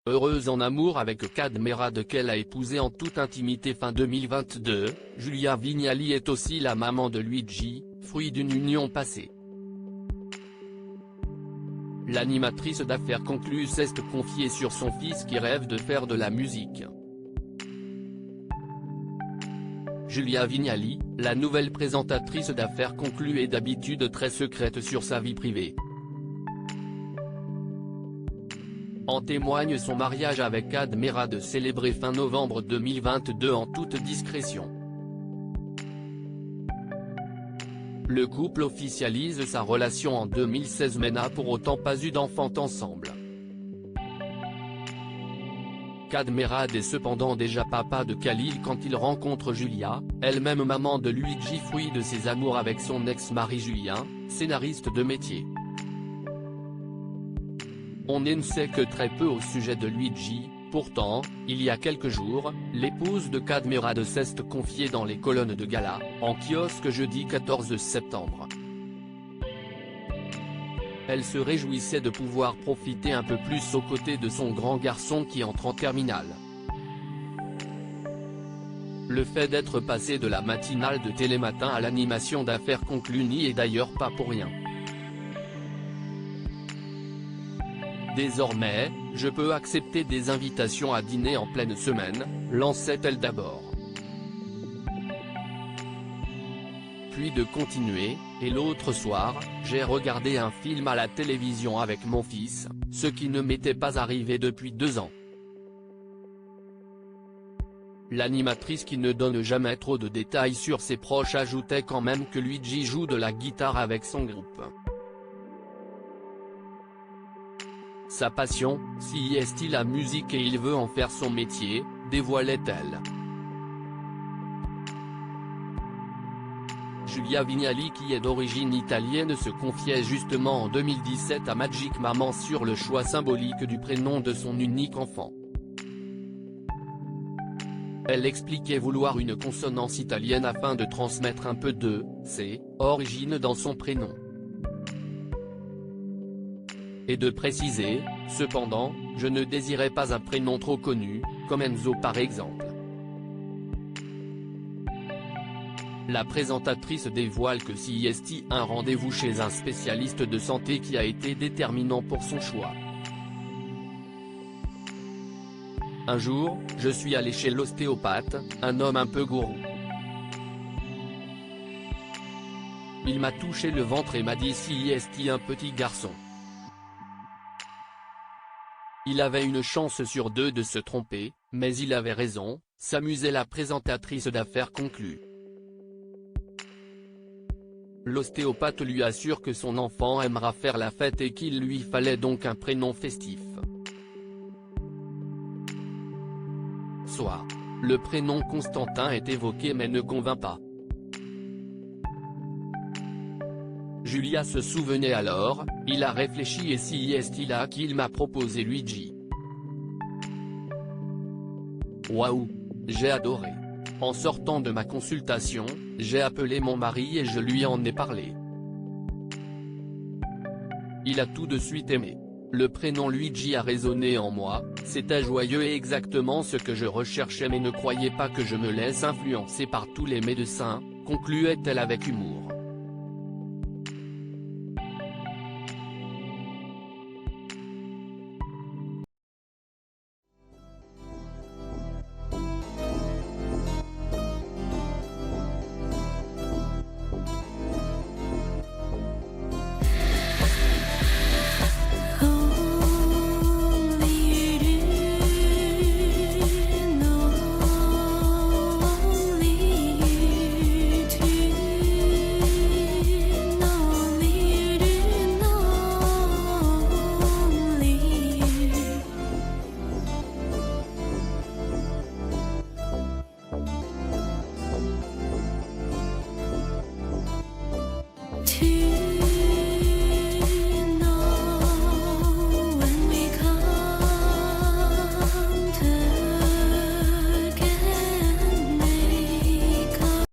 Heureuse en amour avec Kad Merad qu'elle a épousé en toute intimité fin 2022, Giulia Vignali est aussi la maman de Luigi, fruit d'une union passée. L'animatrice d'affaires conclues s'est confiée sur son fils qui rêve de faire de la musique. Giulia Vignali, la nouvelle présentatrice d'affaires conclues est d'habitude très secrète sur sa vie privée. En témoigne son mariage avec Kad Merad célébré fin novembre 2022 en toute discrétion. Le couple officialise sa relation en 2016 mais n'a pour autant pas eu d'enfant ensemble. Kad Merad est cependant déjà papa de Khalil quand il rencontre Giulia, elle-même maman de Luigi fruit de ses amours avec son ex-mari Julien, scénariste de métier. On ne sait que très peu au sujet de Luigi, pourtant, il y a quelques jours, l'épouse de Kad Merad s'est confiée dans les colonnes de Gala, en kiosque jeudi 14 septembre. Elle se réjouissait de pouvoir profiter un peu plus aux côtés de son grand garçon qui entre en terminale. Le fait d'être passé de la matinale de Télématin à l'animation d'affaires conclues n'y est d'ailleurs pas pour rien. Désormais, je peux accepter des invitations à dîner en pleine semaine, lançait-elle d'abord. Puis de continuer, et l'autre soir, j'ai regardé un film à la télévision avec mon fils, ce qui ne m'était pas arrivé depuis 2 ans. L'animatrice qui ne donne jamais trop de détails sur ses proches ajoutait quand même que Luigi joue de la guitare avec son groupe. Sa passion, si est la musique et il veut en faire son métier, dévoilait-elle. Giulia Vignali qui est d'origine italienne se confiait justement en 2017 à Magic Maman sur le choix symbolique du prénom de son unique enfant. Elle expliquait vouloir une consonance italienne afin de transmettre un peu de ses origines dans son prénom. Et de préciser, cependant, je ne désirais pas un prénom trop connu, comme Enzo par exemple. La présentatrice dévoile que si est un rendez-vous chez un spécialiste de santé qui a été déterminant pour son choix. Un jour, je suis allé chez l'ostéopathe, un homme un peu gourou. Il m'a touché le ventre et m'a dit si est un petit garçon. Il avait une chance sur 2 de se tromper, mais il avait raison, s'amusait la présentatrice d'affaires conclues. L'ostéopathe lui assure que son enfant aimera faire la fête et qu'il lui fallait donc un prénom festif. Soit. Le prénom Constantin est évoqué mais ne convainc pas. Giulia se souvenait alors, il a réfléchi et si est là qu'il m'a proposé Luigi. Waouh! J'ai adoré. En sortant de ma consultation, j'ai appelé mon mari et je lui en ai parlé. Il a tout de suite aimé. Le prénom Luigi a résonné en moi, c'était joyeux et exactement ce que je recherchais mais ne croyez pas que je me laisse influencer par tous les médecins, concluait-elle avec humour.